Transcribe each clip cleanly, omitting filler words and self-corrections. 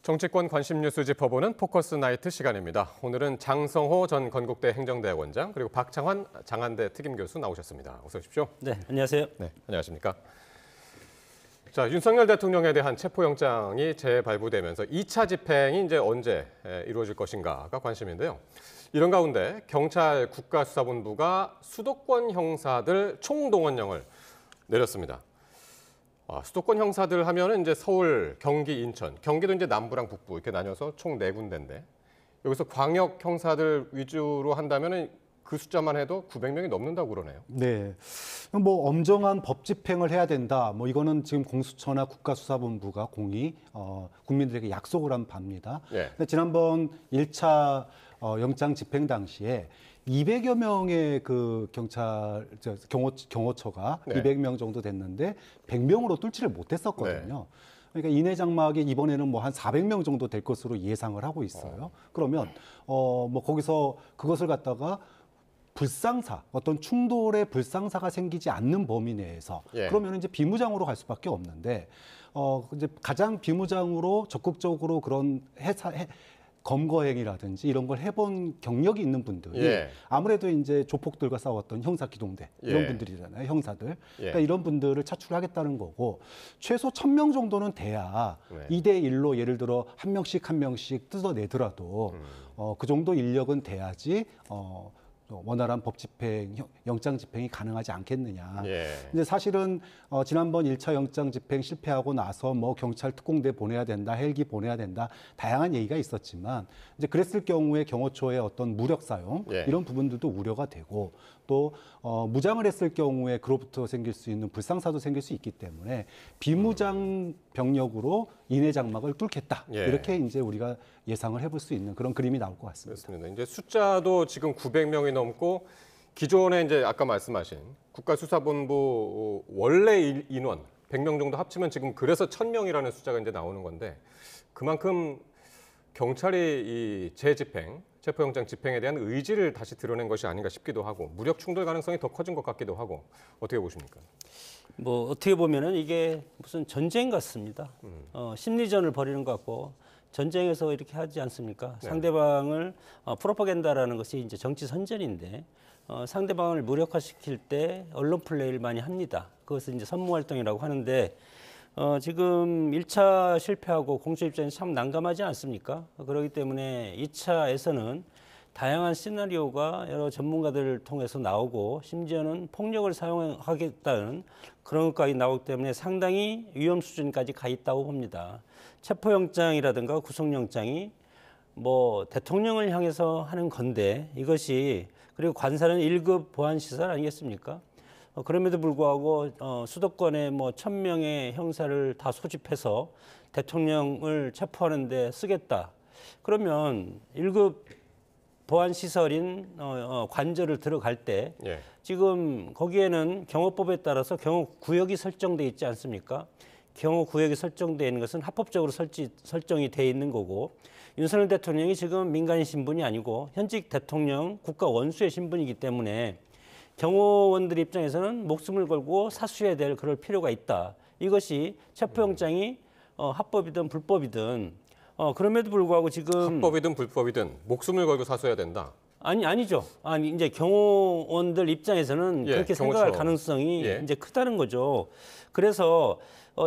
정치권 관심 뉴스 짚어보는 포커스 나이트 시간입니다. 오늘은 장성호 전 건국대 행정대학원장 그리고 박창환 장한대 특임교수 나오셨습니다. 어서 오십시오. 네, 안녕하세요. 네, 안녕하십니까. 자, 윤석열 대통령에 대한 체포영장이 재발부되면서 2차 집행이 이제 언제 이루어질 것인가가 관심인데요. 이런 가운데 경찰 국가수사본부가 수도권 형사들 총동원령을 내렸습니다. 수도권 형사들 하면은 이제 서울, 경기, 인천, 경기도 이제 남부랑 북부 이렇게 나뉘어서 총 4군데인데 여기서 광역 형사들 위주로 한다면은 그 숫자만 해도 900명이 넘는다고 그러네요. 네, 뭐 엄정한 법 집행을 해야 된다. 뭐 이거는 지금 공수처나 국가수사본부가 공히 국민들에게 약속을 한 바입니다. 예. 근데 지난번 1차 영장 집행 당시에 200여 명의 그 경호처가 네. 200명 정도 됐는데 100명으로 뚫지를 못했었거든요. 그러니까 인해 장막이 이번에는 뭐 한 400명 정도 될 것으로 예상을 하고 있어요. 그러면 뭐 거기서 그것을 갖다가 불상사, 어떤 충돌의 불상사가 생기지 않는 범위 내에서 그러면 이제 비무장으로 갈 수밖에 없는데 이제 가장 비무장으로 적극적으로 그런 검거행위라든지 이런 걸 해본 경력이 있는 분들이 아무래도 이제 조폭들과 싸웠던 형사 기동대 이런 분들이잖아요, 형사들. 그러니까 이런 분들을 차출하겠다는 거고 최소 1000명 정도는 돼야 2대 1로 예를 들어 한 명씩 뜯어내더라도 그 정도 인력은 돼야지 원활한 법 집행, 영장 집행이 가능하지 않겠느냐. 근데 사실은 지난번 1차 영장 집행 실패하고 나서 뭐 경찰 특공대 보내야 된다, 헬기 보내야 된다, 다양한 얘기가 있었지만 이제 그랬을 경우에 경호처의 어떤 무력 사용 이런 부분들도 우려가 되고 또 무장을 했을 경우에 그로부터 생길 수 있는 불상사도 생길 수 있기 때문에 비무장 병력으로 인해 장막을 뚫겠다. 이렇게 이제 우리가 예상을 해볼 수 있는 그런 그림이 나올 것 같습니다. 그렇습니다. 이제 숫자도 지금 900명이 넘고 기존에 이제 아까 말씀하신 국가수사본부 원래 인원 100명 정도 합치면 지금 그래서 1000명이라는 숫자가 이제 나오는 건데 그만큼 경찰이 이 재집행, 체포영장 집행에 대한 의지를 다시 드러낸 것이 아닌가 싶기도 하고 무력 충돌 가능성이 더 커진 것 같기도 하고 어떻게 보십니까? 뭐 어떻게 보면은 이게 무슨 전쟁 같습니다. 심리전을 벌이는 것 같고 전쟁에서 이렇게 하지 않습니까? 상대방을 프로파간다라는 것이 이제 정치 선전인데 상대방을 무력화시킬 때 언론 플레이를 많이 합니다. 그것을 이제 선무활동이라고 하는데 지금 1차 실패하고 공수 입장이 참 난감하지 않습니까? 그렇기 때문에 2차에서는 다양한 시나리오가 여러 전문가들을 통해서 나오고 심지어는 폭력을 사용하겠다는 그런 것까지 나오기 때문에 상당히 위험 수준까지 가 있다고 봅니다. 체포영장이라든가 구속영장이 뭐 대통령을 향해서 하는 건데 이것이 그리고 관사는 1급 보안시설 아니겠습니까? 그럼에도 불구하고 수도권에 뭐 1000명의 형사를 다 소집해서 대통령을 체포하는 데 쓰겠다. 그러면 1급 보안시설인 관저를 들어갈 때 지금 거기에는 경호법에 따라서 경호구역이 설정돼 있지 않습니까? 경호구역이 설정되어 있는 것은 합법적으로 설정이 돼 있는 거고 윤석열 대통령이 지금 민간인 신분이 아니고 현직 대통령 국가 원수의 신분이기 때문에 경호원들 입장에서는 목숨을 걸고 사수해야 될 그럴 필요가 있다. 이것이 체포영장이 합법이든 불법이든 그럼에도 불구하고 지금 합법이든 불법이든 목숨을 걸고 사수해야 된다. 아니죠. 이제 경호원들 입장에서는 그렇게 생각할 가능성이 이제 크다는 거죠. 그래서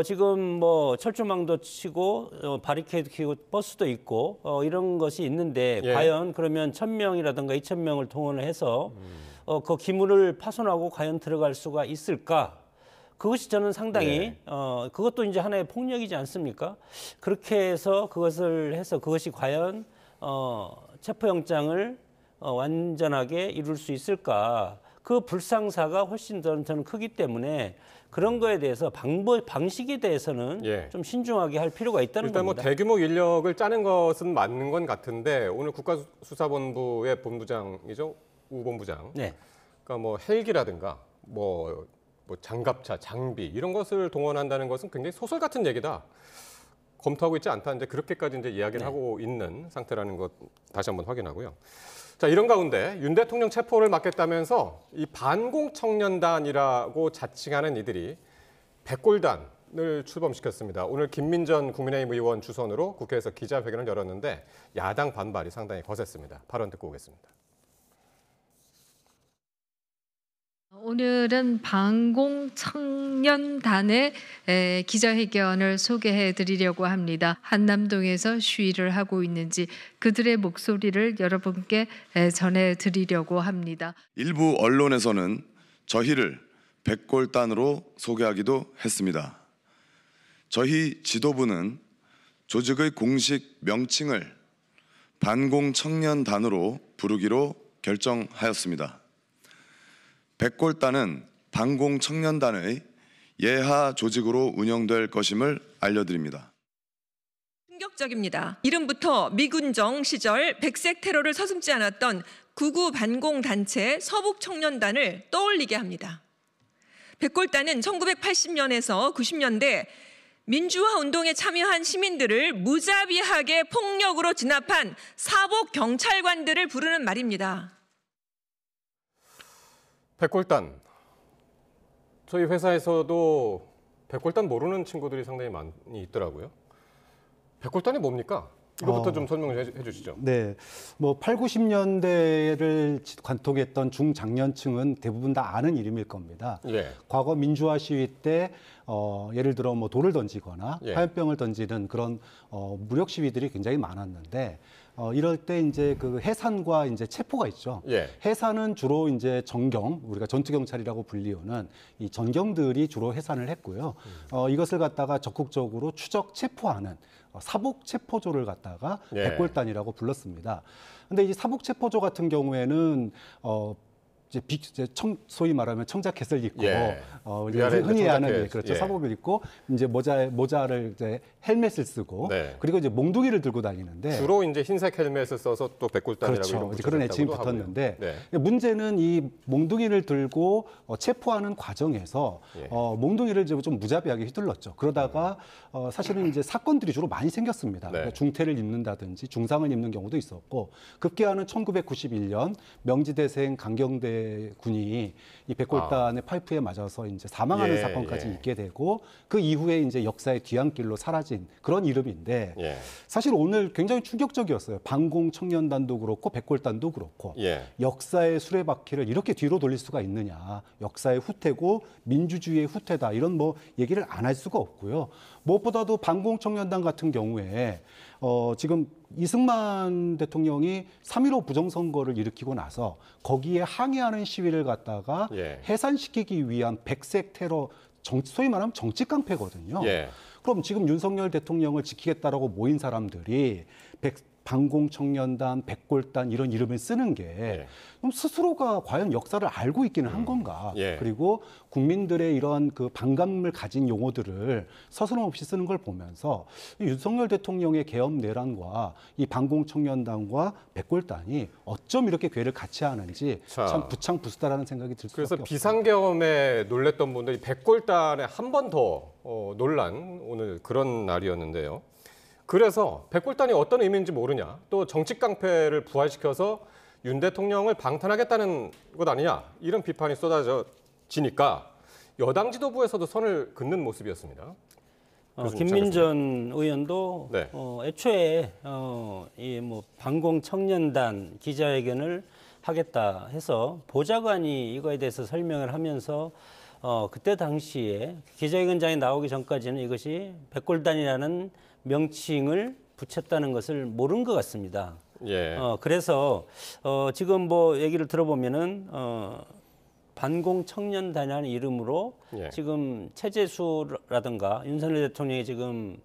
지금 뭐 철조망도 치고 바리케이드 치고 버스도 있고 이런 것이 있는데 과연 그러면 1000명이라든가 2000명을 동원을 해서 그 기물을 파손하고 과연 들어갈 수가 있을까? 그것이 저는 상당히 그것도 이제 하나의 폭력이지 않습니까? 그렇게 해서 그것을 해서 그것이 과연 체포영장을 완전하게 이룰 수 있을까? 그 불상사가 훨씬 더 저는 크기 때문에 그런 거에 대해서 방식에 대해서는 좀 신중하게 할 필요가 있다는 일단 겁니다. 뭐 대규모 인력을 짜는 것은 맞는 건 같은데 오늘 국가수사본부의 본부장이죠, 우 본부장. 그러니까 뭐 헬기라든가 뭐 장갑차, 장비 이런 것을 동원한다는 것은 굉장히 소설 같은 얘기다. 검토하고 있지 않다는데 그렇게까지 이제 이야기를 하고 있는 상태라는 것 다시 한번 확인하고요. 자, 이런 가운데 윤 대통령 체포를 막겠다면서 이 반공청년단이라고 자칭하는 이들이 백골단 시간을 출범시켰습니다. 오늘 김민전 국민의힘 의원 주선으로 국회에서 기자회견을 열었는데 야당 반발이 상당히 거셌습니다. 발언 듣고 오겠습니다. 오늘은 방공청년단의 기자회견을 소개해 드리려고 합니다. 한남동에서 시위를 하고 있는지 그들의 목소리를 여러분께 전해 드리려고 합니다. 일부 언론에서는 저희를 백골단으로 소개하기도 했습니다. 저희 지도부는 조직의 공식 명칭을 반공청년단으로 부르기로 결정하였습니다. 백골단은 반공청년단의 예하 조직으로 운영될 것임을 알려드립니다. 충격적입니다. 이름부터 미군정 시절 백색 테러를 서슴지 않았던 구구 반공단체 서북청년단을 떠올리게 합니다. 백골단은 1980년에서 90년대 민주화 운동에 참여한 시민들을 무자비하게 폭력으로 진압한 사복 경찰관들을 부르는 말입니다. 백골단. 저희 회사에서도 백골단 모르는 친구들이 상당히 많이 있더라고요. 백골단이 뭡니까? 이거부터 좀 설명을 해주시죠. 네, 뭐 8, 90년대를 관통했던 중장년층은 대부분 다 아는 이름일 겁니다. 예. 과거 민주화 시위 때 예를 들어 뭐 돌을 던지거나 예. 화염병을 던지는 그런 무력 시위들이 굉장히 많았는데 이럴 때 이제 그 해산과 이제 체포가 있죠. 예. 해산은 주로 이제 정경, 우리가 전투경찰이라고 불리우는 이 전경들이 주로 해산을 했고요. 이것을 갖다가 적극적으로 추적 체포하는 사복 체포조를 갖다가 예. 백골단이라고 불렀습니다. 근데 이 사복 체포조 같은 경우에는 이제 소위 말하면 청자켓을 입고 예. 흔히 청자켓. 아는 그렇죠. 예. 사복을 입고 이제 모자를 이제 헬멧을 쓰고 네. 그리고 이제 몽둥이를 들고 다니는데 주로 이제 흰색 헬멧을 써서 또 백골단이라고 그렇죠. 이름 그런 애칭이 붙였다고도 붙었는데 하고요. 네. 문제는 이 몽둥이를 들고 체포하는 과정에서 예. 몽둥이를 좀 무자비하게 휘둘렀죠. 그러다가 사실은 이제 사건들이 주로 많이 생겼습니다. 네. 그러니까 중태를 입는다든지 중상을 입는 경우도 있었고 급기야는 1991년 명지대생 강경대 군이 이 백골단의 파이프에 맞아서 이제 사망하는 예, 사건까지 예. 있게 되고 그 이후에 이제 역사의 뒤안길로 사라진 그런 이름인데 예. 사실 오늘 굉장히 충격적이었어요. 반공청년단도 그렇고 백골단도 그렇고 예. 역사의 수레바퀴를 이렇게 뒤로 돌릴 수가 있느냐. 역사의 후퇴고 민주주의의 후퇴다. 이런 뭐 얘기를 안 할 수가 없고요. 무엇보다도 반공청년단 같은 경우에 지금 이승만 대통령이 3.15 부정선거를 일으키고 나서 거기에 항의하는 시위를 갖다가 예. 해산시키기 위한 백색 테러 소위 말하면 정치 깡패거든요. 예. 그럼 지금 윤석열 대통령을 지키겠다라고 모인 사람들이 반공청년단, 백골단 이런 이름을 쓰는 게 예. 그럼 스스로가 과연 역사를 알고 있기는 한 건가? 예. 그리고 국민들의 이런 그 반감을 가진 용어들을 서슴없이 쓰는 걸 보면서 이 윤석열 대통령의 계엄 내란과 이 반공청년단과 백골단이 어쩜 이렇게 궤를 같이 하는지 자. 참 부창부수다라는 생각이 들 수밖에 그래서 없습니다. 비상계엄에 놀랬던 분들이 백골단에 한 번 더 논란 오늘 그런 날이었는데요. 그래서 백골단이 어떤 의미인지 모르냐, 또 정치 깡패를 부활시켜서 윤 대통령을 방탄하겠다는 것 아니냐 이런 비판이 쏟아지니까 여당 지도부에서도 선을 긋는 모습이었습니다. 김민전 의원도 네. 애초에 이 뭐 반공청년단 기자회견을 하겠다 해서 보좌관이 이거에 대해서 설명을 하면서 그때 당시에 기자회견장에 나오기 전까지는 이것이 백골단이라는 명칭을 붙였다는 것을 모른 것 같습니다. 예. 그래서 지금 뭐 얘기를 들어보면은 반공청년단이라는 이름으로 예. 지금 최재수라든가 윤석열 대통령이 지금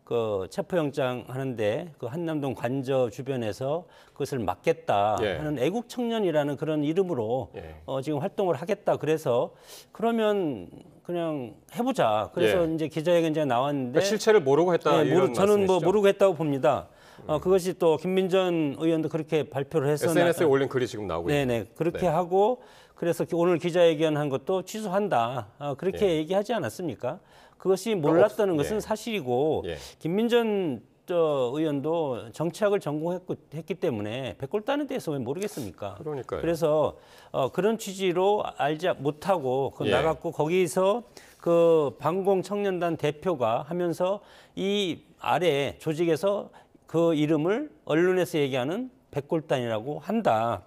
그 체포영장 하는데 그 한남동 관저 주변에서 그것을 막겠다 예. 하는 애국 청년이라는 그런 이름으로 예. 지금 활동을 하겠다. 그래서 그러면 그냥 해보자. 그래서 예. 이제 기자회견장에 나왔는데 그러니까 실체를 모르고 했다 네, 이런 저는 뭐 말씀이시죠? 모르고 했다고 봅니다. 그것이 또 김민전 의원도 그렇게 발표를 해서 SNS에 올린 글이 지금 나오고 있습니다. 네네 그렇게 네. 하고 그래서 오늘 기자회견한 것도 취소한다. 그렇게 예. 얘기하지 않았습니까? 그것이 몰랐다는 예. 것은 사실이고 예. 김민전 의원도 정치학을 전공했기 때문에 백골단에 대해서 왜 모르겠습니까? 그러니까요. 그래서 그런 취지로 알지 못하고 예. 나갔고 거기서 그 반공 청년단 대표가 하면서 이 아래 조직에서 그 이름을 언론에서 얘기하는 백골단이라고 한다.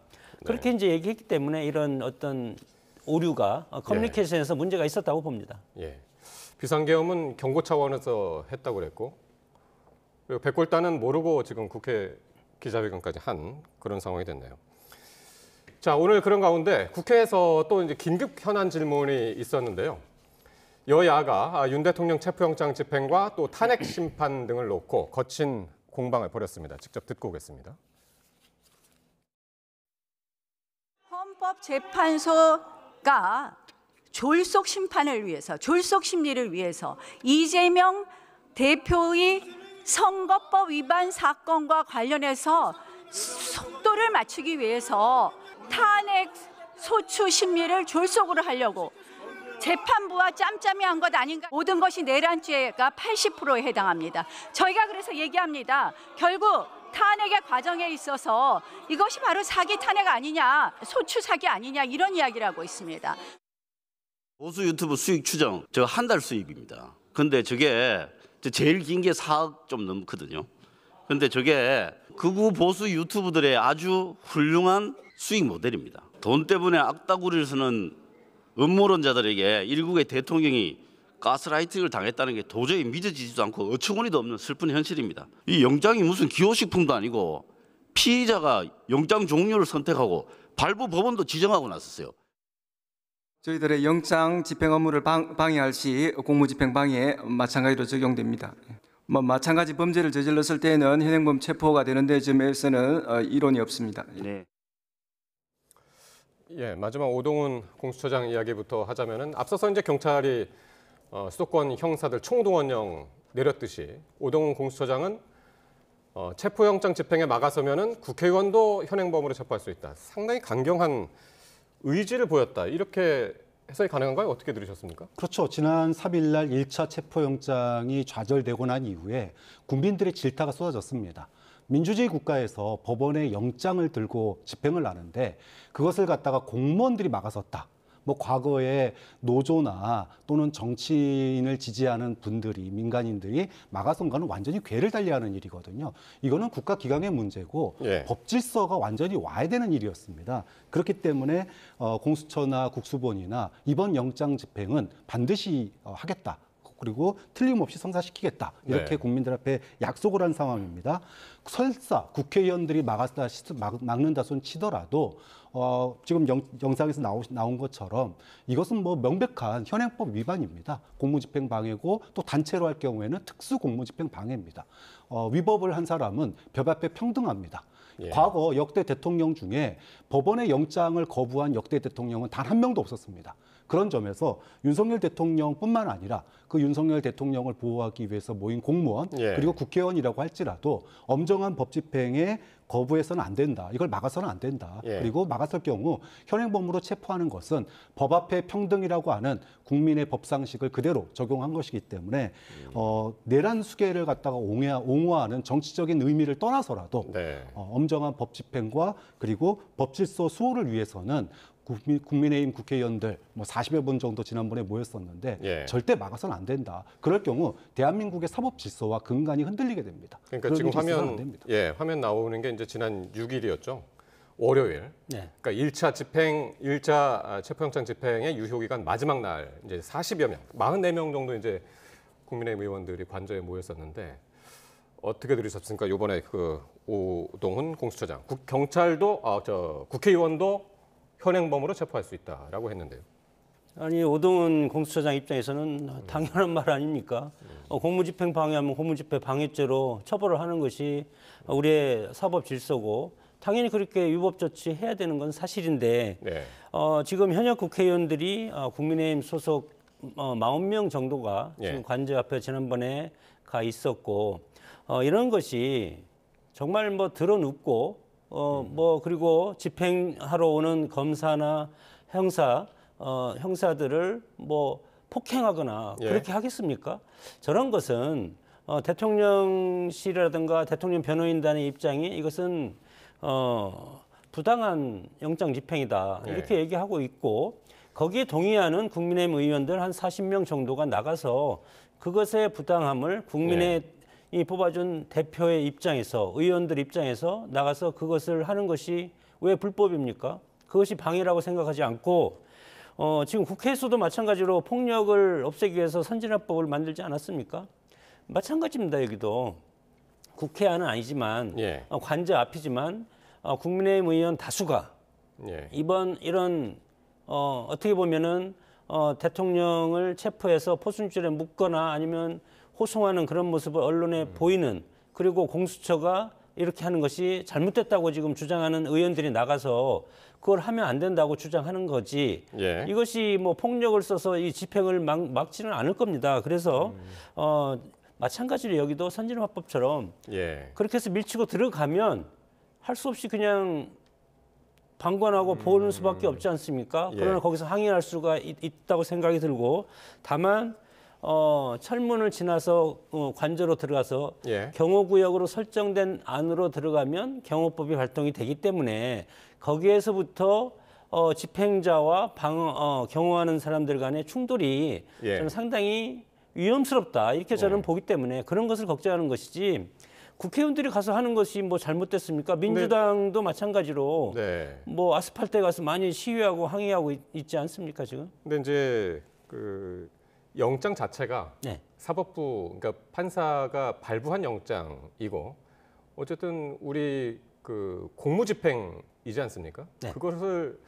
그렇게 이제 얘기했기 때문에 이런 어떤 오류가 커뮤니케이션에서 문제가 있었다고 봅니다. 예. 비상계엄은 경고 차원에서 했다고 그랬고, 그리고 백골단은 모르고 지금 국회 기자회견까지 한 그런 상황이 됐네요. 자, 오늘 그런 가운데 국회에서 또 이제 긴급 현안 질문이 있었는데요. 여야가 윤 대통령 체포영장 집행과 또 탄핵 심판 등을 놓고 거친 공방을 벌였습니다. 직접 듣고 오겠습니다. 헌법재판소가 졸속 심판을 위해서, 졸속 심리를 위해서 이재명 대표의 선거법 위반 사건과 관련해서 속도를 맞추기 위해서 탄핵 소추 심리를 졸속으로 하려고 재판부와 짬짬이 한 것 아닌가. 모든 것이 내란죄가 80%에 해당합니다. 저희가 그래서 얘기합니다. 결국 탄핵의 과정에 있어서 이것이 바로 사기 탄핵 아니냐, 소추 사기 아니냐, 이런 이야기를 하고 있습니다. 보수 유튜브 수익 추정, 저 한 달 수익입니다. 근데 저게 제일 긴 게 4억 좀 넘거든요. 근데 저게 극우 보수 유튜브들의 아주 훌륭한 수익 모델입니다. 돈 때문에 악다구리를 쓰는 음모론자들에게 일국의 대통령이 가스라이팅을 당했다는 게 도저히 믿어지지도 않고 어처구니도 없는 슬픈 현실입니다. 이 영장이 무슨 기호식품도 아니고 피의자가 영장 종류를 선택하고 발부 법원도 지정하고 났었어요. 저희들의 영장 집행 업무를 방해할 시 공무집행 방해에 마찬가지로 적용됩니다. 마찬가지 범죄를 저질렀을 때에는 현행범 체포가 되는데 점에서는 이론이 없습니다. 네. 예, 마지막 오동훈 공수처장 이야기부터 하자면은 앞서서 이제 경찰이 수도권 형사들 총동원령 내렸듯이 오동훈 공수처장은 체포영장 집행에 막아서면은 국회의원도 현행범으로 체포할 수 있다. 상당히 강경한 의지를 보였다. 이렇게 해석이 가능한가요? 어떻게 들으셨습니까? 그렇죠. 지난 3일 날 1차 체포영장이 좌절되고 난 이후에 국민들의 질타가 쏟아졌습니다. 민주주의 국가에서 법원의 영장을 들고 집행을 하는데 그것을 갖다가 공무원들이 막아섰다. 뭐 과거에 노조나 또는 정치인을 지지하는 분들이, 민간인들이 막아선 거는 완전히 궤를 달리하는 일이거든요. 이거는 국가기강의 문제고 예. 법질서가 완전히 와야 되는 일이었습니다. 그렇기 때문에 공수처나 국수본이나 이번 영장 집행은 반드시 하겠다. 그리고 틀림없이 성사시키겠다. 이렇게 네. 국민들 앞에 약속을 한 상황입니다. 설사 국회의원들이 막는다 손 치더라도 지금 영상에서 나온 것처럼 이것은 뭐 명백한 현행법 위반입니다. 공무집행 방해고 또 단체로 할 경우에는 특수공무집행 방해입니다. 위법을 한 사람은 법 앞에 평등합니다. 예. 과거 역대 대통령 중에 법원의 영장을 거부한 역대 대통령은 단 한 명도 없었습니다. 그런 점에서 윤석열 대통령뿐만 아니라 그 윤석열 대통령을 보호하기 위해서 모인 공무원 예. 그리고 국회의원이라고 할지라도 엄정한 법 집행에 거부해서는 안 된다. 이걸 막아서는 안 된다. 예. 그리고 막았을 경우 현행범으로 체포하는 것은 법 앞에 평등이라고 하는 국민의 법상식을 그대로 적용한 것이기 때문에 내란 수계를 갖다가 옹호하는 정치적인 의미를 떠나서라도 네. 엄정한 법 집행과 그리고 법질서 수호를 위해서는 국민의힘 국회의원들 뭐 40여 분 정도 지난번에 모였었는데 예. 절대 막아서는 안 된다. 그럴 경우 대한민국의 사법 질서와 근간이 흔들리게 됩니다. 그러니까 지금 그런 일이 있어서는 안 됩니다. 화면 나오는 게 이제 지난 6일이었죠. 월요일. 네. 그러니까 1차 체포영장 집행의 유효기간 마지막 날 이제 40여 명, 44명 정도 이제 국민의힘 의원들이 관저에 모였었는데 어떻게 들으셨습니까? 이번에 그 오동훈 공수처장, 경찰도 국회의원도 현행범으로 체포할 수 있다라고 했는데요. 아니 오동훈 공수처장 입장에서는 당연한 말 아닙니까? 공무집행 방해하면 공무집행 방해죄로 처벌을 하는 것이 우리의 사법 질서고 당연히 그렇게 위법 조치해야 되는 건 사실인데 네. 지금 현역 국회의원들이 국민의힘 소속 40명 정도가 예. 지금 관저 앞에 지난번에 가 있었고 이런 것이 정말 뭐 드러눕고 그리고 집행하러 오는 검사나 형사들을 뭐 폭행하거나 예. 그렇게 하겠습니까? 저런 것은 대통령실이라든가 대통령 변호인단의 입장이 이것은 부당한 영장 집행이다 이렇게 얘기하고 있고 거기에 동의하는 국민의힘 의원들 한 40명 정도가 나가서 그것의 부당함을 국민의 이 뽑아준 대표의 입장에서 의원들 입장에서 나가서 그것을 하는 것이 왜 불법입니까? 그것이 방해라고 생각하지 않고 지금 국회에서도 마찬가지로 폭력을 없애기 위해서 선진화법을 만들지 않았습니까? 마찬가지입니다. 여기도 국회 안은 아니지만 관저 앞이지만 국민의힘 의원 다수가 이번 이런 어떻게 보면은 대통령을 체포해서 포순줄에 묶거나 아니면 호송하는 그런 모습을 언론에 보이는 그리고 공수처가 이렇게 하는 것이 잘못됐다고 지금 주장하는 의원들이 나가서 그걸 하면 안 된다고 주장하는 거지. 이것이 뭐 폭력을 써서 이 집행을 막지는 않을 겁니다. 그래서 마찬가지로 여기도 선진화법처럼 그렇게 해서 밀치고 들어가면 할 수 없이 그냥 방관하고 보는 수밖에 없지 않습니까? 그러나 거기서 항의할 수가 있다고 생각이 들고 다만 철문을 지나서 관저로 들어가서 경호구역으로 설정된 안으로 들어가면 경호법이 발동이 되기 때문에 거기에서부터 집행자와 경호하는 사람들 간의 충돌이 저는 상당히 위험스럽다 이렇게 저는 보기 때문에 그런 것을 걱정하는 것이지 국회의원들이 가서 하는 것이 뭐 잘못됐습니까? 민주당도 마찬가지로 뭐 아스팔트에 가서 많이 시위하고 항의하고 있지 않습니까 지금? 근데 이제 그 영장 자체가 사법부 그러니까 판사가 발부한 영장이고 어쨌든 우리 그 공무집행이지 않습니까? 그것을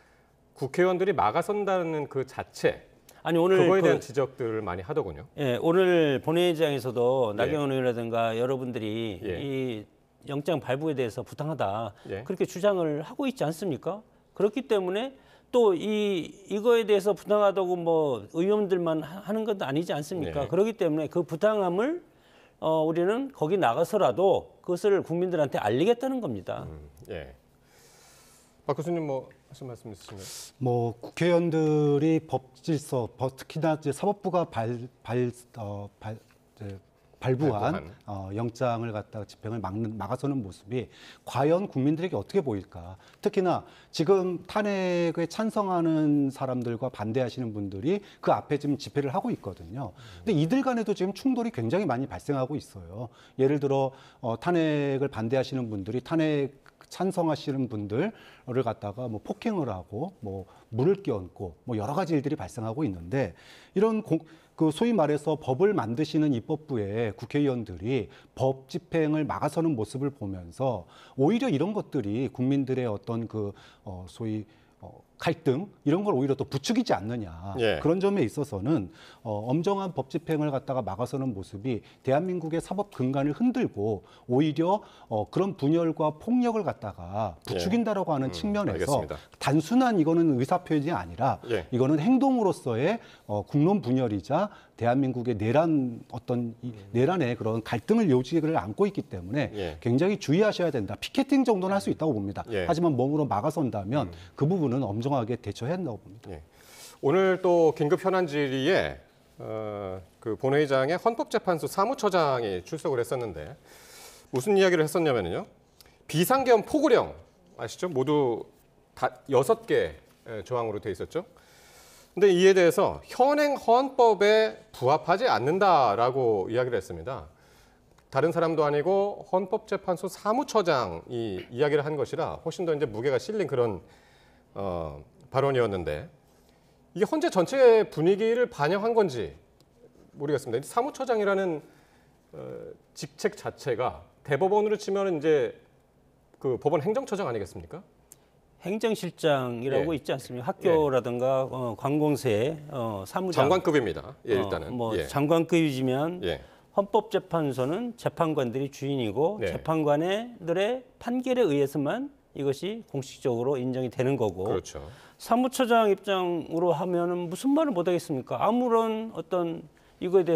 국회의원들이 막아선다는 그 자체 아니 오늘 그거에 대한 지적들을 많이 하더군요. 오늘 본회의장에서도 나경원 의원이라든가 여러분들이 이 영장 발부에 대해서 부당하다 그렇게 주장을 하고 있지 않습니까? 그렇기 때문에 또 이거에 대해서 부당하다고 뭐 의원들만 하는 것도 아니지 않습니까? 그렇기 때문에 그 부당함을 우리는 거기 나가서라도 그것을 국민들한테 알리겠다는 겁니다. 박 교수님 뭐 하신 말씀 있으신가요? 뭐 국회의원들이 법질서, 특히나 이제 사법부가 발부한 영장을 갖다가 집행을 막아서는 모습이 과연 국민들에게 어떻게 보일까? 특히나 지금 탄핵에 찬성하는 사람들과 반대하시는 분들이 그 앞에 지금 집회를 하고 있거든요. 근데 이들 간에도 지금 충돌이 굉장히 많이 발생하고 있어요. 예를 들어 탄핵을 반대하시는 분들이 탄핵 찬성하시는 분들을 갖다가 뭐 폭행을 하고 뭐 물을 끼얹고 뭐 여러 가지 일들이 발생하고 있는데 이런 그 소위 말해서 법을 만드시는 입법부의 국회의원들이 법 집행을 막아서는 모습을 보면서 오히려 이런 것들이 국민들의 어떤 그 소위 갈등 이런 걸 오히려 또 부추기지 않느냐 그런 점에 있어서는 엄정한 법 집행을 갖다가 막아서는 모습이 대한민국의 사법 근간을 흔들고 오히려 그런 분열과 폭력을 갖다가 부추긴다라고 하는 측면에서 알겠습니다. 단순한 이거는 의사표현이 아니라 이거는 행동으로서의 국론 분열이자 대한민국의 내란의 그런 갈등을 요지를 안고 있기 때문에 굉장히 주의하셔야 된다. 피켓팅 정도는 할 수 있다고 봅니다. 하지만 몸으로 막아선다면 그 부분은 엄정하게 대처해야 한다고 봅니다. 오늘 또 긴급 현안 질의에 그 본회의장에 헌법재판소 사무처장이 출석을 했었는데 무슨 이야기를 했었냐면요. 비상계엄 포고령 아시죠? 모두 다 6개 조항으로 돼 있었죠. 근데 이에 대해서 현행 헌법에 부합하지 않는다라고 이야기를 했습니다. 다른 사람도 아니고 헌법재판소 사무처장이 이야기를 한 것이라 훨씬 더 이제 무게가 실린 그런 발언이었는데 이게 헌재 전체 분위기를 반영한 건지 모르겠습니다. 사무처장이라는 직책 자체가 대법원으로 치면 이제 그 법원 행정처장 아니겠습니까? 행정실장이라고 있지 않습니까? 학교라든가 관공서의 사무장. 장관급입니다. 일단은. 장관급이지만 헌법재판소는 재판관들이 주인이고 재판관들의 판결에 의해서만 이것이 공식적으로 인정이 되는 거고 그렇죠. 사무처장 입장으로 하면은 무슨 말을 못 하겠습니까? 아무런 어떤 이것에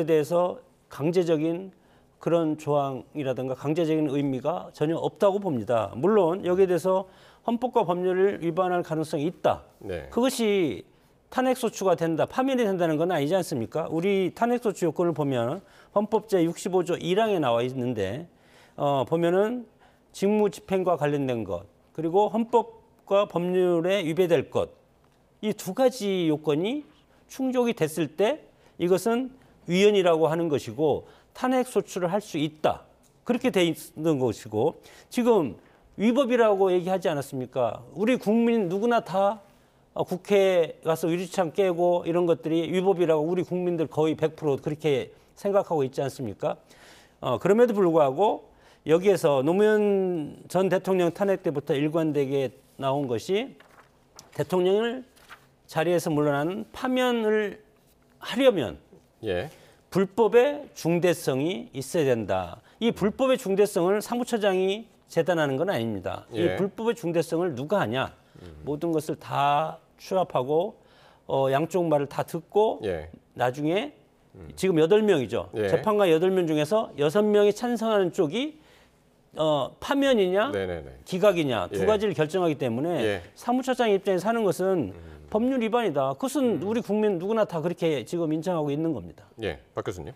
대해서 강제적인 그런 조항이라든가 강제적인 의미가 전혀 없다고 봅니다. 물론 여기에 대해서 헌법과 법률을 위반할 가능성이 있다. 그것이 탄핵소추가 된다, 파면이 된다는 건 아니지 않습니까? 우리 탄핵소추 요건을 보면 헌법 제65조 1항에 나와 있는데 보면은 직무집행과 관련된 것, 그리고 헌법과 법률에 위배될 것, 이 두 가지 요건이 충족이 됐을 때 이것은 위헌이라고 하는 것이고 탄핵소추를 할 수 있다. 그렇게 돼 있는 것이고 지금 위법이라고 얘기하지 않았습니까? 우리 국민 누구나 다 국회에 가서 유리창 깨고 이런 것들이 위법이라고 우리 국민들 거의 100% 그렇게 생각하고 있지 않습니까? 그럼에도 불구하고 여기에서 노무현 전 대통령 탄핵 때부터 일관되게 나온 것이 대통령을 자리에서 물러나는 파면을 하려면 예. 불법의 중대성이 있어야 된다. 이 불법의 중대성을 사무처장이 재단하는 건 아닙니다. 예. 이 불법의 중대성을 누가 하냐? 모든 것을 다 취합하고 양쪽 말을 다 듣고 예. 나중에 지금 8명이죠. 예. 재판관 8명 중에서 6명이 찬성하는 쪽이 파면이냐 네네네. 기각이냐 두 예. 가지를 결정하기 때문에 예. 사무처장 입장에서 하는 것은 법률 위반이다. 그것은 우리 국민 누구나 다 그렇게 지금 인정하고 있는 겁니다. 예, 박 교수님.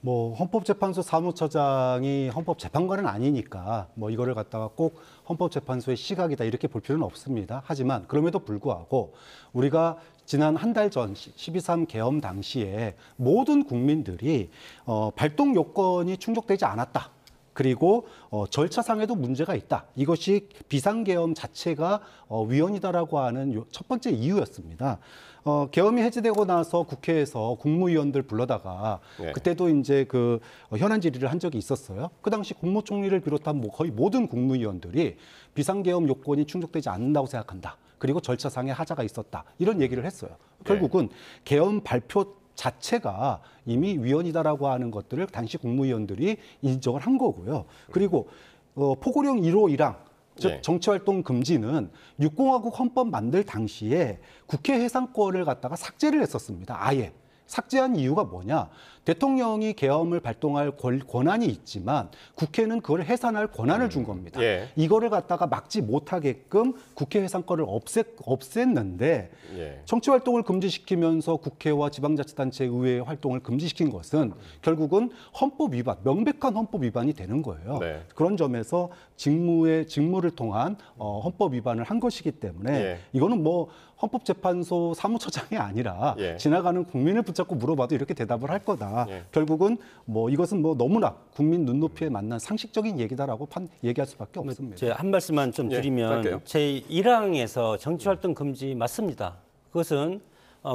뭐 헌법재판소 사무처장이 헌법재판관은 아니니까 뭐 이거를 갖다가 꼭 헌법재판소의 시각이다 이렇게 볼 필요는 없습니다. 하지만 그럼에도 불구하고 우리가 지난 한 달 전 12.3 계엄 당시에 모든 국민들이 발동 요건이 충족되지 않았다. 그리고 절차상에도 문제가 있다. 이것이 비상계엄 자체가 위헌이다라고 하는 첫 번째 이유였습니다. 계엄이 해제되고 나서 국회에서 국무위원들 불러다가 네. 그때도 이제 그 현안 질의를 한 적이 있었어요. 그 당시 국무총리를 비롯한 거의 모든 국무위원들이 비상계엄 요건이 충족되지 않는다고 생각한다. 그리고 절차상의 하자가 있었다. 이런 얘기를 했어요. 결국은 계엄 발표 자체가 이미 위헌이다라고 하는 것들을 당시 국무위원들이 인정을 한 거고요. 그리고 포고령 1호 1항, 즉 네. 정치활동 금지는 6공화국 헌법 만들 당시에 국회 해산권을 갖다가 삭제를 했었습니다. 아예. 삭제한 이유가 뭐냐? 대통령이 계엄을 발동할 권한이 있지만 국회는 그걸 해산할 권한을 준 겁니다. 예. 이거를 갖다가 막지 못하게끔 국회 해산권을 없앴는데 예. 정치활동을 금지시키면서 국회와 지방자치단체 의회의 활동을 금지시킨 것은 결국은 헌법 위반, 명백한 헌법 위반이 되는 거예요. 네. 그런 점에서 직무를 통한 헌법 위반을 한 것이기 때문에 예. 이거는 뭐 헌법재판소 사무처장이 아니라 예. 지나가는 국민을 붙잡고 물어봐도 이렇게 대답을 할 거다. 예. 결국은 뭐 이것은 뭐 너무나 국민 눈높이에 맞는 상식적인 얘기다라고 얘기할 수밖에 없습니다. 제가 한 말씀만 좀 예, 드리면 할게요. 제 1항에서 정치활동 금지 맞습니다. 그것은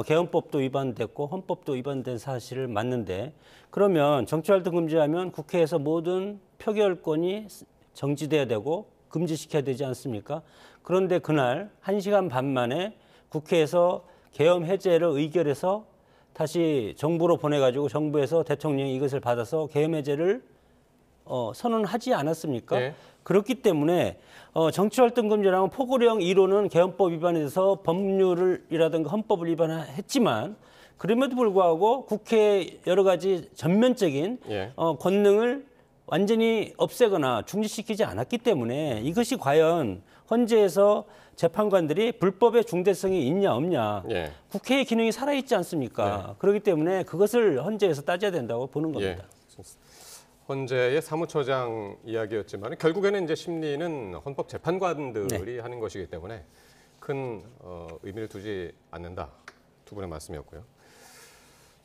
개헌법도 위반됐고 헌법도 위반된 사실을 맞는데 그러면 정치활동 금지하면 국회에서 모든 표결권이 정지돼야 되고 금지시켜야 되지 않습니까? 그런데 그날 1시간 반 만에 국회에서 계엄 해제를 의결해서 다시 정부로 보내가지고 정부에서 대통령이 이것을 받아서 계엄 해제를 선언하지 않았습니까? 네. 그렇기 때문에 정치활동 금지라면 포고령 1호는 계엄법 위반에 대해서 법률이라든가 헌법을 위반했지만 그럼에도 불구하고 국회의 여러 가지 전면적인 예. 권능을 완전히 없애거나 중지시키지 않았기 때문에 이것이 과연 헌재에서 재판관들이 불법의 중대성이 있냐 없냐 예. 국회의 기능이 살아있지 않습니까? 네. 그렇기 때문에 그것을 헌재에서 따져야 된다고 보는 겁니다. 예. 헌재의 사무처장 이야기였지만 결국에는 이제 심리는 헌법 재판관들이 하는 것이기 때문에 큰 의미를 두지 않는다. 두 분의 말씀이었고요.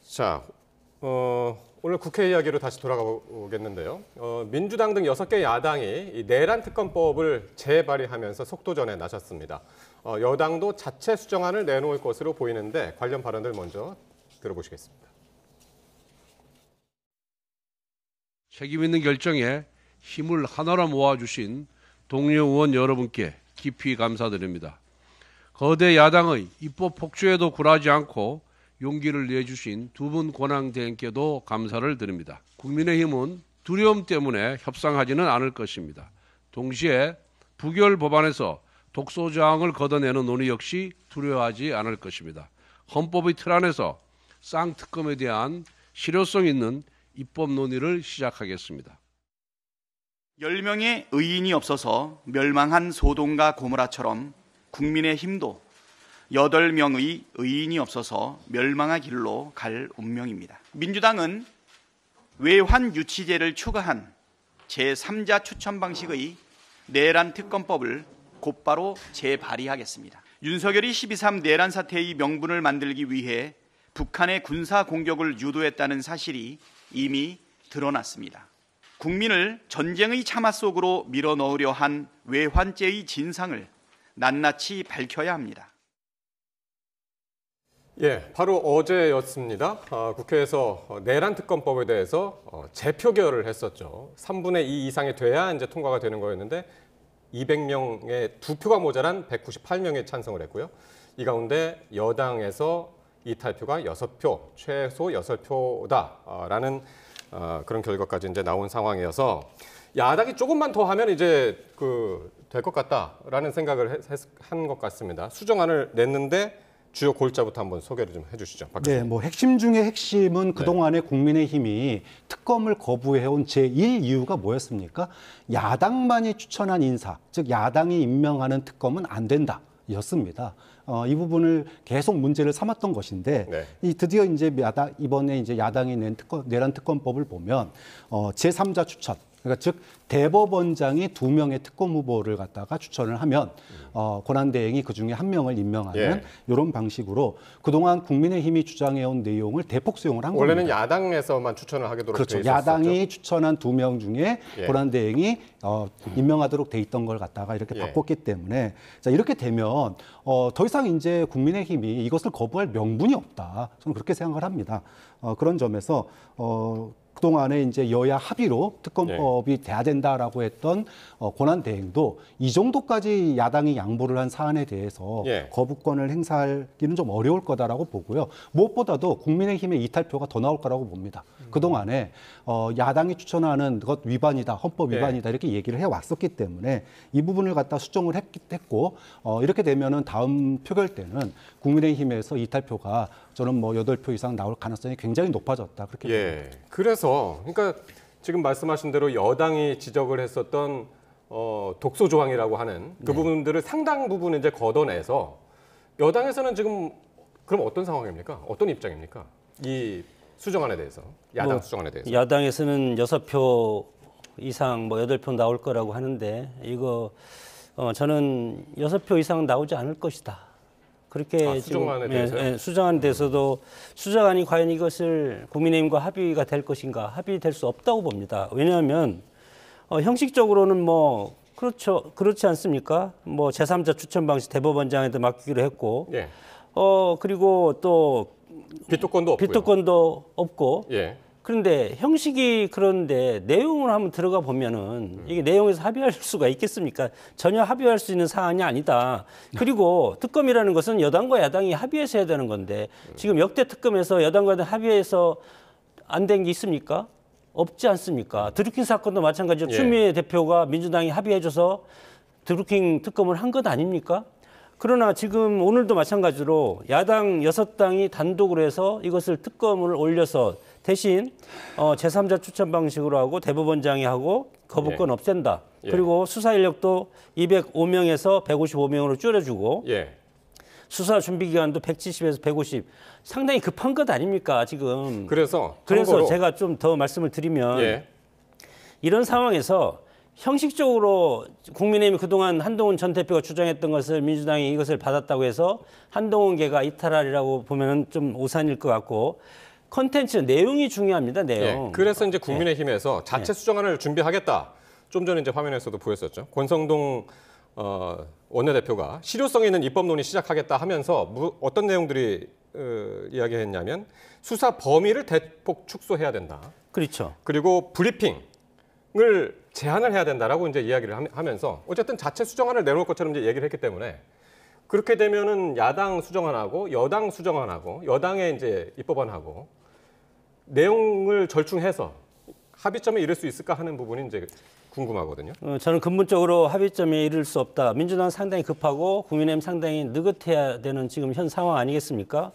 자, 오늘 국회 이야기로 다시 돌아가보겠는데요. 민주당 등 6개 야당이 이 내란 특검법을 재발의하면서 속도전에 나섰습니다. 여당도 자체 수정안을 내놓을 것으로 보이는데 관련 발언들 먼저 들어보시겠습니다. 책임 있는 결정에 힘을 하나로 모아주신 동료 의원 여러분께 깊이 감사드립니다. 거대 야당의 입법 폭주에도 굴하지 않고 용기를 내주신 두 분 권한대행께도 감사를 드립니다. 국민의힘은 두려움 때문에 협상하지는 않을 것입니다. 동시에 부결 법안에서 독소조항을 걷어내는 논의 역시 두려워하지 않을 것입니다. 헌법의 틀 안에서 쌍특검에 대한 실효성 있는 입법 논의를 시작하겠습니다. 10명의 의인이 없어서 멸망한 소돔과 고모라처럼 국민의힘도 8명의 의인이 없어서 멸망의 길로 갈 운명입니다. 민주당은 외환 유치제를 추가한 제3자 추천 방식의 내란 특검법을 곧바로 재발의하겠습니다. 윤석열이 12.3 내란 사태의 명분을 만들기 위해 북한의 군사 공격을 유도했다는 사실이 이미 드러났습니다. 국민을 전쟁의 참화 속으로 밀어넣으려 한 외환죄의 진상을 낱낱이 밝혀야 합니다. 예, 바로 어제였습니다. 국회에서 내란 특검법에 대해서 재표결을 했었죠. 3분의 2 이상이 돼야 이제 통과가 되는 거였는데 200명의 2표가 모자란 198명이 찬성을 했고요. 이 가운데 여당에서 이탈표가 6표, 최소 6표다라는 그런 결과까지 이제 나온 상황이어서 야당이 조금만 더 하면 이제 될 것 같다라는 생각을 한 것 같습니다. 수정안을 냈는데 주요 골자부터 한번 소개를 좀 해주시죠. 네, 뭐 핵심 중에 핵심은 그동안에 국민의힘이 특검을 거부해온 제1 이유가 뭐였습니까? 야당만이 추천한 인사, 즉 야당이 임명하는 특검은 안 된다. 였습니다. 이 부분을 계속 문제를 삼았던 것인데 이 드디어 이제 이번에 이제 야당이 낸 내란 특검법을 보면 제3자 추천, 그러니까 즉 대법원장이 2명의 특검 후보를 갖다가 추천을 하면 권한대행이 그 중에 1명을 임명하는 이런 방식으로 그동안 국민의힘이 주장해온 내용을 대폭 수용을 한 원래는 겁니다. 야당에서만 추천을 하도록 그렇죠. 돼 있었었죠. 야당이 추천한 2명 중에 권한대행이 임명하도록 돼 있던 걸 갖다가 이렇게 바꿨기 때문에 자, 이렇게 되면 더 이상 이제 국민의힘이 이것을 거부할 명분이 없다. 저는 그렇게 생각을 합니다. 그런 점에서 그동안에 이제 여야 합의로 특검법이 돼야 된다라고 했던 권한대행도 이 정도까지 야당이 양보를 한 사안에 대해서 거부권을 행사하기는 좀 어려울 거다라고 보고요. 무엇보다도 국민의힘의 이탈표가 더 나올 거라고 봅니다. 그동안에 야당이 추천하는 것 위반이다, 헌법 위반이다 이렇게 얘기를 해왔었기 때문에 이 부분을 갖다 수정을 했고 이렇게 되면은 다음 표결 때는 국민의힘에서 이탈표가 저는 뭐 8표 이상 나올 가능성이 굉장히 높아졌다. 그렇게 봅니다. 그래서 그러니까 지금 말씀하신 대로 여당이 지적을 했었던 독소 조항이라고 하는 그 부분들을 상당 부분 이제 걷어내서 여당에서는 지금 그럼 어떤 상황입니까? 어떤 입장입니까? 이 수정안에 대해서, 야당 수정안에 대해서. 야당에서는 6표 이상 뭐 8표 나올 거라고 하는데 이거 저는 6표 이상 나오지 않을 것이다. 그렇게 수정안에 대해서요? 수정안에 대해서도 수정안이 과연 이것을 국민의힘과 합의가 될 것인가 합의될 수 없다고 봅니다. 왜냐하면 형식적으로는 뭐 그렇지 않습니까? 뭐 제3자 추천 방식 대법원장한테 맡기기로 했고 그리고 또 비토권도 없고 그런데 형식이 그런데 내용을 한번 들어가 보면은 이게 내용에서 합의할 수가 있겠습니까? 전혀 합의할 수 있는 사안이 아니다. 그리고 특검이라는 것은 여당과 야당이 합의해서 해야 되는 건데 지금 역대 특검에서 여당과 야당 합의해서 안 된 게 있습니까? 없지 않습니까? 드루킹 사건도 마찬가지로 추미애 대표가 민주당이 합의해줘서 드루킹 특검을 한 것 아닙니까? 그러나 지금 오늘도 마찬가지로 야당 6당이 단독으로 해서 이것을 특검을 올려서 대신 제3자 추천 방식으로 하고 대법원장이 하고 거부권 없앤다. 그리고 수사 인력도 205명에서 155명으로 줄여주고 수사 준비 기간도 170에서 150. 상당히 급한 것 아닙니까 지금. 그래서 제가 좀 더 말씀을 드리면 이런 상황에서 형식적으로 국민의힘이 그동안 한동훈 전 대표가 주장했던 것을 민주당이 이것을 받았다고 해서 한동훈계가 이탈하리라고 보면 좀 오산일 것 같고 컨텐츠 내용이 중요합니다. 내용. 그래서 이제 국민의힘에서 자체 수정안을 준비하겠다. 좀 전에 이제 화면에서도 보였었죠. 권성동 원내대표가 실효성 있는 입법 논의 시작하겠다 하면서 어떤 내용들이 이야기했냐면 수사 범위를 대폭 축소해야 된다. 그렇죠. 그리고 브리핑을 제한을 해야 된다라고 이제 이야기를 하면서 어쨌든 자체 수정안을 내놓을 것처럼 이제 얘기를 했기 때문에 그렇게 되면은 야당 수정안하고 여당 수정안하고 여당의 이제 입법안하고 내용을 절충해서 합의점에 이를 수 있을까 하는 부분이 이제 궁금하거든요. 저는 근본적으로 합의점에 이를 수 없다. 민주당은 상당히 급하고 국민의힘 상당히 느긋해야 되는 지금 현 상황 아니겠습니까?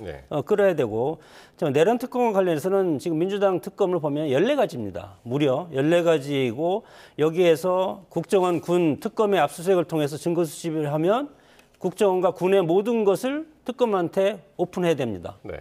끌어야 되고 내란 특검과 관련해서는 지금 민주당 특검을 보면 14가지입니다. 무려 14가지이고 여기에서 국정원 군 특검의 압수수색을 통해서 증거 수집을 하면 국정원과 군의 모든 것을 특검한테 오픈해야 됩니다. 네.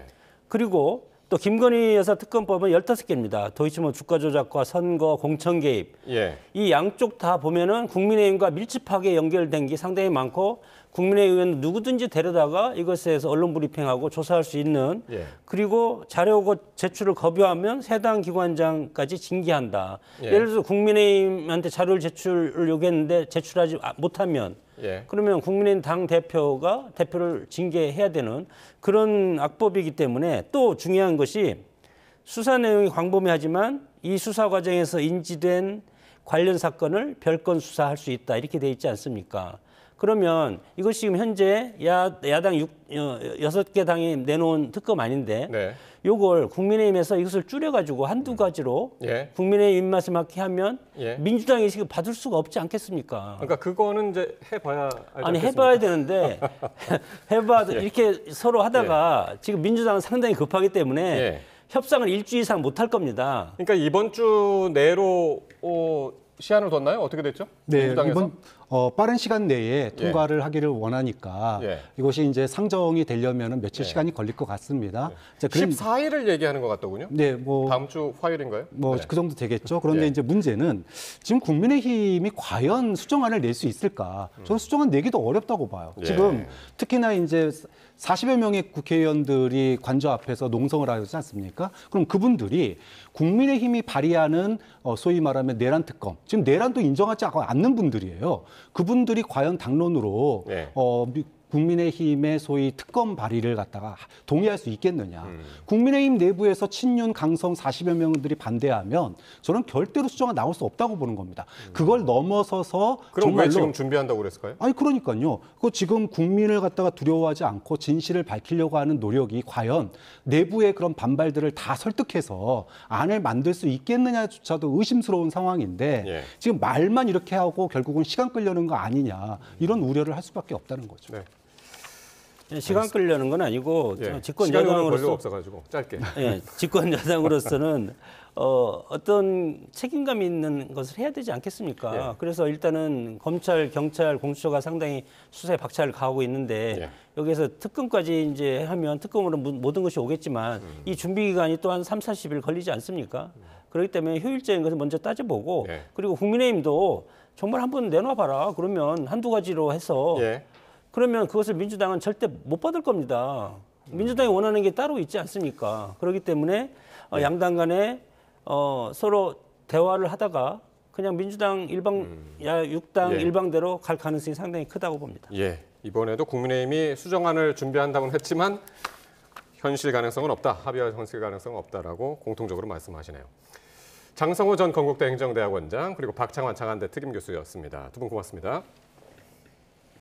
그리고 또 김건희 여사 특검법은 15개입니다. 도이치모 주가 조작과 선거, 공천 개입. 예. 이 양쪽 다 보면은 국민의힘과 밀접하게 연결된 게 상당히 많고 국민의 의원 누구든지 데려다가 이것에 대해서 언론 브리핑하고 조사할 수 있는 예. 그리고 자료 제출을 거부하면 해당 기관장까지 징계한다. 예. 예를 들어서 국민의힘한테 자료를 제출을 요구했는데 제출하지 못하면 예. 그러면 국민의힘 당 대표를 징계해야 되는 그런 악법이기 때문에 또 중요한 것이 수사 내용이 광범위하지만 이 수사 과정에서 인지된 관련 사건을 별건 수사할 수 있다 이렇게 돼 있지 않습니까? 그러면 이것이 지금 현재 야당 6개 당이 내놓은 특검 아닌데 네. 요걸 국민의힘에서 이것을 줄여가지고 한두 가지로 예. 국민의힘 입맛에 맞게 하면 예. 민주당이 지금 받을 수가 없지 않겠습니까? 그러니까 그거는 이제 해봐야 알지 아니 않겠습니까? 해봐야 되는데 이렇게 서로 하다가 지금 민주당은 상당히 급하기 때문에 예. 협상을 일주 이상 못할 겁니다. 그러니까 이번 주 내로 시한을 뒀나요? 어떻게 됐죠? 네, 민주당에서? 이번 빠른 시간 내에 통과를 하기를 원하니까 예. 이것이 이제 상정이 되려면 며칠 예. 시간이 걸릴 것 같습니다. 자, 14일을 얘기하는 것 같더군요. 네, 뭐 다음 주 화요일인가요? 뭐 네. 그 정도 되겠죠. 그런데 예. 이제 문제는 지금 국민의힘이 과연 수정안을 낼 수 있을까? 저는 수정안 내기도 어렵다고 봐요. 예. 지금 특히나 이제 40여 명의 국회의원들이 관저 앞에서 농성을 하지 않습니까? 그럼 그분들이 국민의힘이 발의하는 소위 말하면 내란 특검, 지금 내란도 인정하지 않는 분들이에요. 그분들이 과연 당론으로 예. 국민의힘의 소위 특검 발의를 갖다가 동의할 수 있겠느냐. 국민의힘 내부에서 친윤 강성 40여 명들이 반대하면 저는 절대로 수정안 나올 수 없다고 보는 겁니다. 그걸 넘어서서 그럼 정말로 왜 지금 준비한다고 그랬을까요? 아니 그러니까요. 그 지금 국민을 갖다가 두려워하지 않고 진실을 밝히려고 하는 노력이 과연 내부의 그런 반발들을 다 설득해서 안을 만들 수 있겠느냐조차도 의심스러운 상황인데 예. 지금 말만 이렇게 하고 결국은 시간 끌려는 거 아니냐 이런 우려를 할 수밖에 없다는 거죠. 네. 시간 끌려는 건 아니고 예. 집권 시간이 별로 여당으로서 없어가지고 짧게. 예, 집권 여당으로서는 어떤 책임감 있는 것을 해야 되지 않겠습니까? 예. 그래서 일단은 검찰, 경찰, 공수처가 상당히 수사에 박차를 가하고 있는데 예. 여기에서 특검까지 이제 하면 특검으로 모든 것이 오겠지만 이 준비 기간이 또 한 3, 40일 걸리지 않습니까? 그렇기 때문에 효율적인 것을 먼저 따져보고 예. 그리고 국민의힘도 정말 한번 내놔봐라. 그러면 한두 가지로 해서 예. 그러면 그것을 민주당은 절대 못 받을 겁니다. 민주당이 원하는 게 따로 있지 않습니까? 그렇기 때문에 양당 간에 서로 대화를 하다가 그냥 민주당 육당 예. 일방대로 갈 가능성이 상당히 크다고 봅니다. 예. 이번에도 국민의힘이 수정안을 준비한다고는 했지만 현실 가능성은 없다. 합의할 현실 가능성은 없다라고 공통적으로 말씀하시네요. 장성호 전 건국대 행정대학원장 그리고 박창환 장한대 특임교수였습니다. 두 분 고맙습니다.